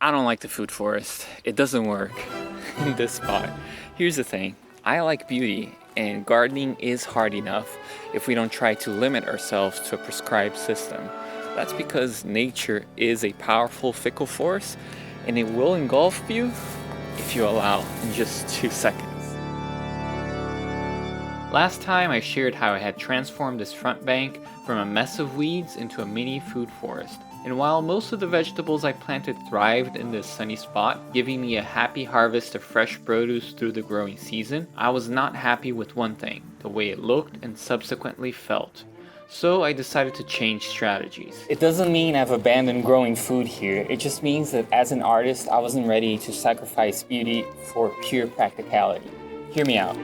I don't like the food forest. It doesn't work in this spot. Here's the thing. I like beauty, and gardening is hard enough if we don't try to limit ourselves to a prescribed system. That's because nature is a powerful, fickle force, and it will engulf you if you allow in just 2 seconds. Last time I shared how I had transformed this front bank from a mess of weeds into a mini food forest. And while most of the vegetables I planted thrived in this sunny spot, giving me a happy harvest of fresh produce through the growing season, I was not happy with one thing, the way it looked and subsequently felt. So I decided to change strategies. It doesn't mean I've abandoned growing food here, it just means that as an artist I wasn't ready to sacrifice beauty for pure practicality. Hear me out.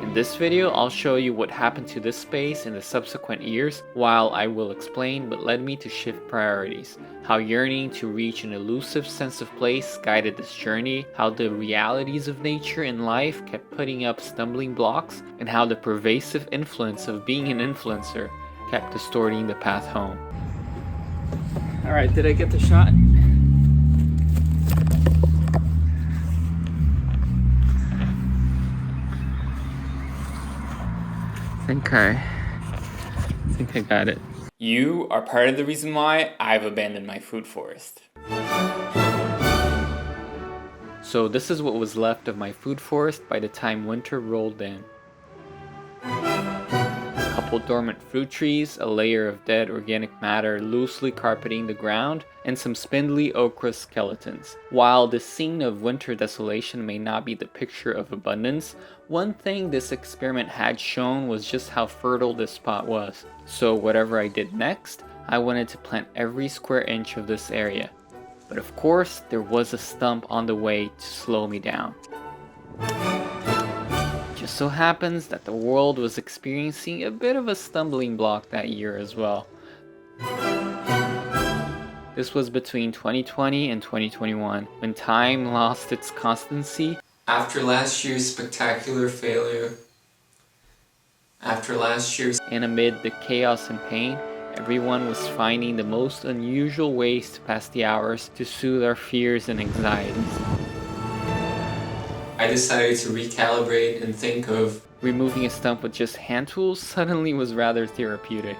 In this video, I'll show you what happened to this space in the subsequent years, while I will explain what led me to shift priorities, how yearning to reach an elusive sense of place guided this journey, how the realities of nature and life kept putting up stumbling blocks, and how the pervasive influence of being an influencer kept distorting the path home. Alright, did I get the shot? I think I got it. You are part of the reason why I've abandoned my food forest. So this is what was left of my food forest by the time winter rolled in. A couple dormant fruit trees, a layer of dead organic matter loosely carpeting the ground, and some spindly okra skeletons. While this scene of winter desolation may not be the picture of abundance, one thing this experiment had shown was just how fertile this spot was. So whatever I did next, I wanted to plant every square inch of this area. But of course, there was a stump on the way to slow me down. Just so happens that the world was experiencing a bit of a stumbling block that year as well. This was between 2020 and 2021, when time lost its constancy. After last year's spectacular failure, and amid the chaos and pain, everyone was finding the most unusual ways to pass the hours to soothe our fears and anxieties. I decided to recalibrate and think of removing a stump with just hand tools suddenly was rather therapeutic.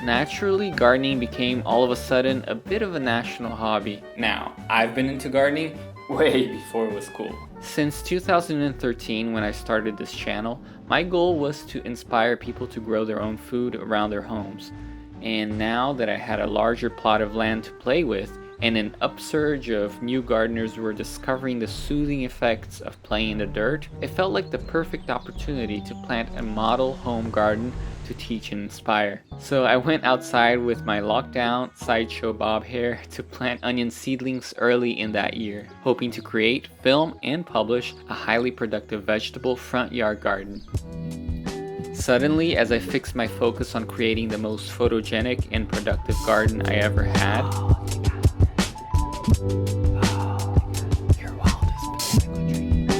Naturally, gardening became all of a sudden a bit of a national hobby. Now, I've been into gardening way before it was cool. Since 2013, when I started this channel, my goal was to inspire people to grow their own food around their homes. And now that I had a larger plot of land to play with, and an upsurge of new gardeners were discovering the soothing effects of playing in the dirt, it felt like the perfect opportunity to plant a model home garden to teach and inspire. So I went outside with my lockdown sideshow bob hair to plant onion seedlings early in that year, hoping to create, film, and publish a highly productive vegetable front yard garden. Suddenly, as I fixed my focus on creating the most photogenic and productive garden I ever had, your wildest botanical dreams.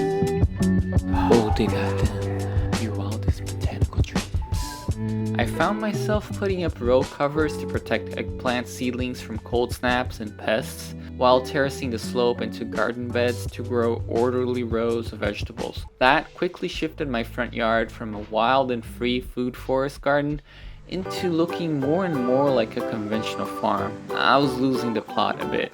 Oh, they got them. Your wildest botanical dreams. I found myself putting up row covers to protect eggplant seedlings from cold snaps and pests, while terracing the slope into garden beds to grow orderly rows of vegetables. That quickly shifted my front yard from a wild and free food forest garden into looking more and more like a conventional farm. I was losing the plot a bit.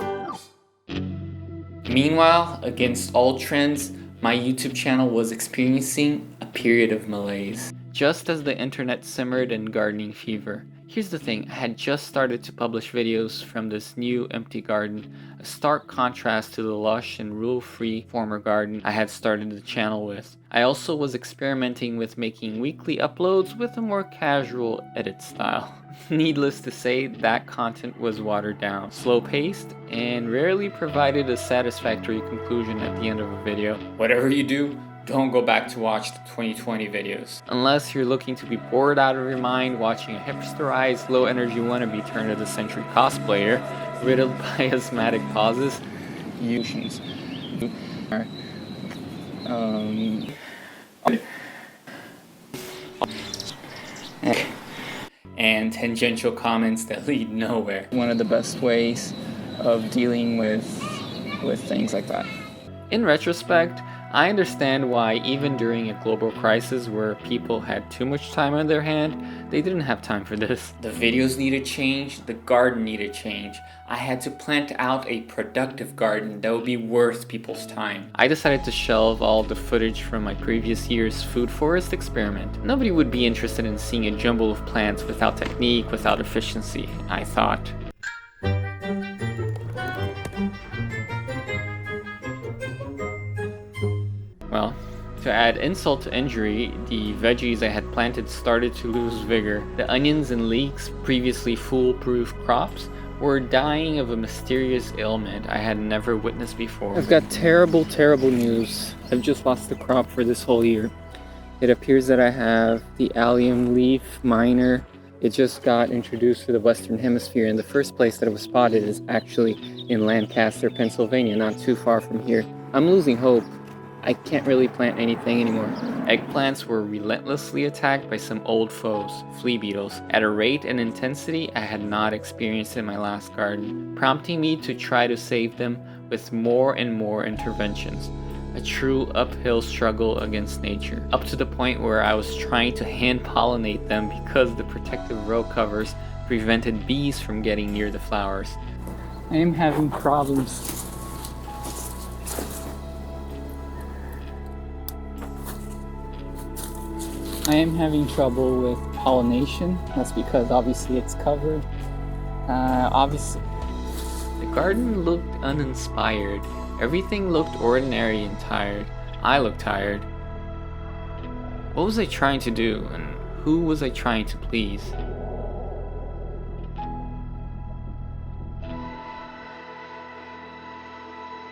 Meanwhile, against all trends, my YouTube channel was experiencing a period of malaise. Just as the internet simmered in gardening fever. Here's the thing, I had just started to publish videos from this new empty garden, a stark contrast to the lush and rule-free former garden I had started the channel with. I also was experimenting with making weekly uploads with a more casual edit style. Needless to say, that content was watered down, slow-paced, and rarely provided a satisfactory conclusion at the end of a video. Whatever you do, don't go back to watch the 2020 videos. Unless you're looking to be bored out of your mind watching a hipsterized, low-energy wannabe turn-of-the-century cosplayer riddled by asthmatic pauses, and tangential comments that lead nowhere. One of the best ways of dealing with things like that. In retrospect, I understand why even during a global crisis where people had too much time on their hand, they didn't have time for this. The videos needed change, the garden needed change. I had to plant out a productive garden that would be worth people's time. I decided to shelve all the footage from my previous year's food forest experiment. Nobody would be interested in seeing a jumble of plants without technique, without efficiency, I thought. Well, to add insult to injury, the veggies I had planted started to lose vigor. The onions and leeks, previously foolproof crops, were dying of a mysterious ailment I had never witnessed before. I've got terrible, terrible news. I've just lost the crop for this whole year. It appears that I have the allium leaf minor. It just got introduced to the Western Hemisphere, and the first place that it was spotted is actually in Lancaster, Pennsylvania, not too far from here. I'm losing hope. I can't really plant anything anymore. Eggplants were relentlessly attacked by some old foes, flea beetles, at a rate and intensity I had not experienced in my last garden, prompting me to try to save them with more and more interventions. A true uphill struggle against nature, up to the point where I was trying to hand pollinate them because the protective row covers prevented bees from getting near the flowers. I am having problems. I am having trouble with pollination. That's because obviously it's covered. The garden looked uninspired. Everything looked ordinary and tired. I looked tired. What was I trying to do, and who was I trying to please?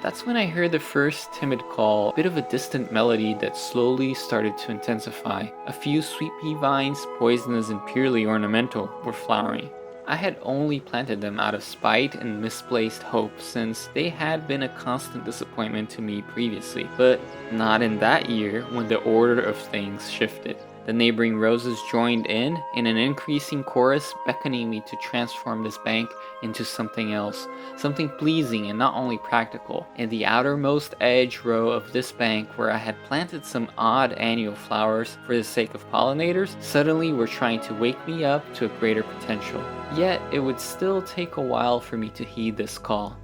That's when I heard the first timid call, a bit of a distant melody that slowly started to intensify. A few sweet pea vines, poisonous and purely ornamental, were flowering. I had only planted them out of spite and misplaced hope, since they had been a constant disappointment to me previously, but not in that year when the order of things shifted. The neighboring roses joined in an increasing chorus, beckoning me to transform this bank into something else, something pleasing and not only practical. In the outermost edge row of this bank, where I had planted some odd annual flowers for the sake of pollinators, suddenly were trying to wake me up to a greater potential. Yet it would still take a while for me to heed this call.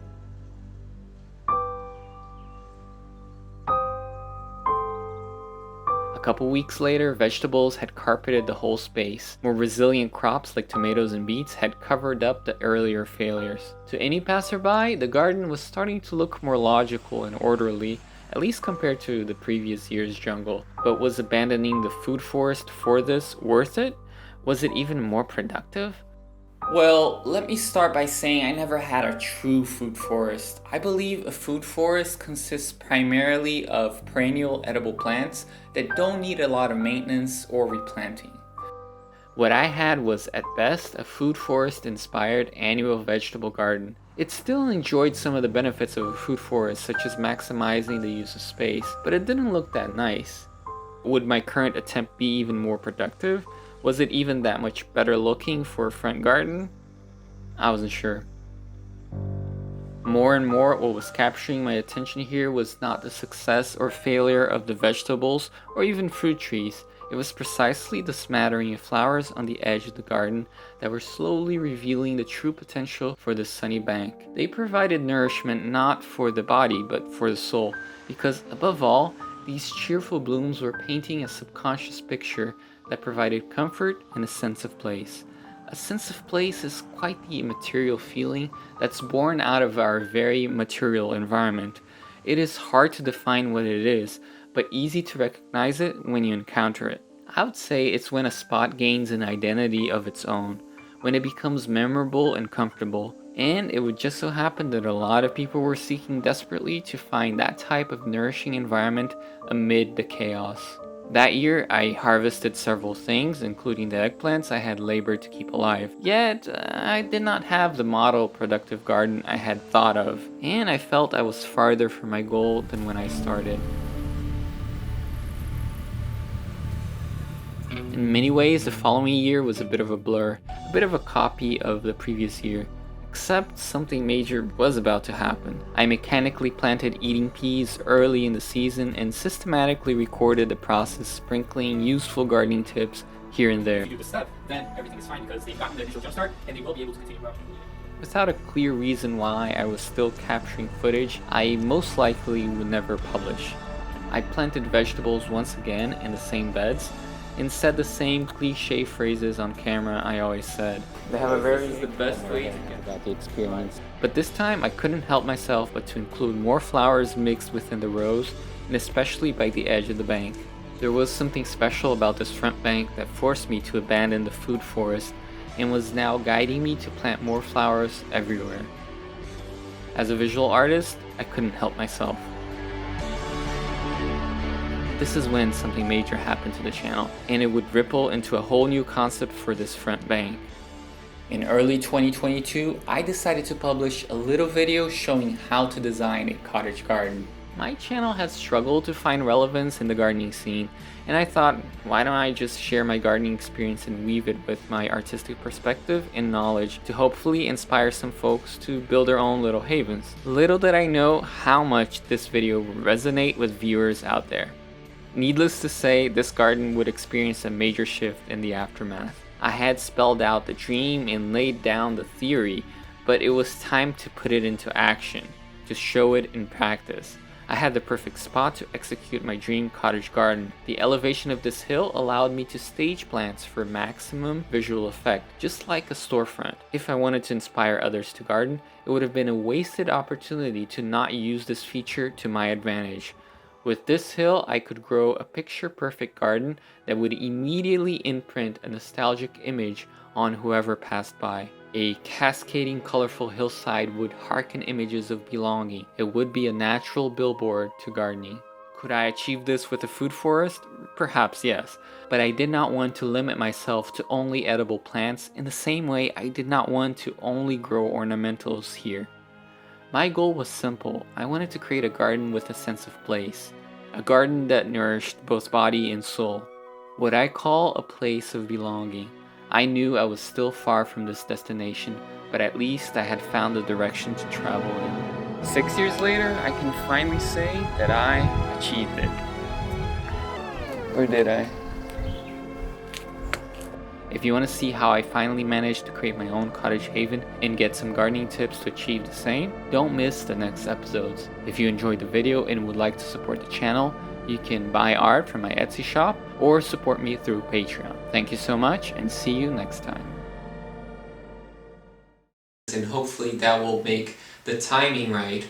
A couple weeks later, vegetables had carpeted the whole space. More resilient crops like tomatoes and beets had covered up the earlier failures. To any passerby, the garden was starting to look more logical and orderly, at least compared to the previous year's jungle. But was abandoning the food forest for this worth it? Was it even more productive? Well, let me start by saying I never had a true food forest. I believe a food forest consists primarily of perennial edible plants that don't need a lot of maintenance or replanting. What I had was, at best, a food forest-inspired annual vegetable garden. It still enjoyed some of the benefits of a food forest, such as maximizing the use of space, but it didn't look that nice. Would my current attempt be even more productive? Was it even that much better looking for a front garden? I wasn't sure. More and more, what was capturing my attention here was not the success or failure of the vegetables or even fruit trees. It was precisely the smattering of flowers on the edge of the garden that were slowly revealing the true potential for this sunny bank. They provided nourishment not for the body but for the soul, because above all, these cheerful blooms were painting a subconscious picture that provided comfort and a sense of place. A sense of place is quite the immaterial feeling that's born out of our very material environment. It is hard to define what it is, but easy to recognize it when you encounter it. I would say it's when a spot gains an identity of its own, when it becomes memorable and comfortable, and it would just so happen that a lot of people were seeking desperately to find that type of nourishing environment amid the chaos. That year, I harvested several things, including the eggplants I had labored to keep alive. Yet, I did not have the model productive garden I had thought of, and I felt I was farther from my goal than when I started. In many ways, the following year was a bit of a blur, a bit of a copy of the previous year. Except something major was about to happen. I mechanically planted eating peas early in the season and systematically recorded the process, sprinkling useful gardening tips here and there. If you do this step, then everything is fine because they've gotten the initial jump start and they will be able to continue growing. Without a clear reason why I was still capturing footage, I most likely would never publish. I planted vegetables once again in the same beds and said the same cliche phrases on camera I always said. They have a very the best way to get about the experience. But this time I couldn't help myself but to include more flowers mixed within the rows, and especially by the edge of the bank. There was something special about this front bank that forced me to abandon the food forest and was now guiding me to plant more flowers everywhere. As a visual artist, I couldn't help myself. This is when something major happened to the channel, and it would ripple into a whole new concept for this front bank. In early 2022, I decided to publish a little video showing how to design a cottage garden. My channel has struggled to find relevance in the gardening scene, and I thought, why don't I just share my gardening experience and weave it with my artistic perspective and knowledge to hopefully inspire some folks to build their own little havens. Little did I know how much this video would resonate with viewers out there. Needless to say, this garden would experience a major shift in the aftermath. I had spelled out the dream and laid down the theory, but it was time to put it into action, to show it in practice. I had the perfect spot to execute my dream cottage garden. The elevation of this hill allowed me to stage plants for maximum visual effect, just like a storefront. If I wanted to inspire others to garden, it would have been a wasted opportunity to not use this feature to my advantage. With this hill, I could grow a picture-perfect garden that would immediately imprint a nostalgic image on whoever passed by. A cascading, colorful hillside would harken images of belonging. It would be a natural billboard to gardening. Could I achieve this with a food forest? Perhaps yes, but I did not want to limit myself to only edible plants in the same way I did not want to only grow ornamentals here. My goal was simple. I wanted to create a garden with a sense of place. A garden that nourished both body and soul. What I call a place of belonging. I knew I was still far from this destination, but at least I had found the direction to travel in. 6 years later, I can finally say that I achieved it. Or did I? If you want to see how I finally managed to create my own cottage haven and get some gardening tips to achieve the same, don't miss the next episodes. If you enjoyed the video and would like to support the channel, you can buy art from my Etsy shop or support me through Patreon. Thank you so much and see you next time. And hopefully that will make the timing right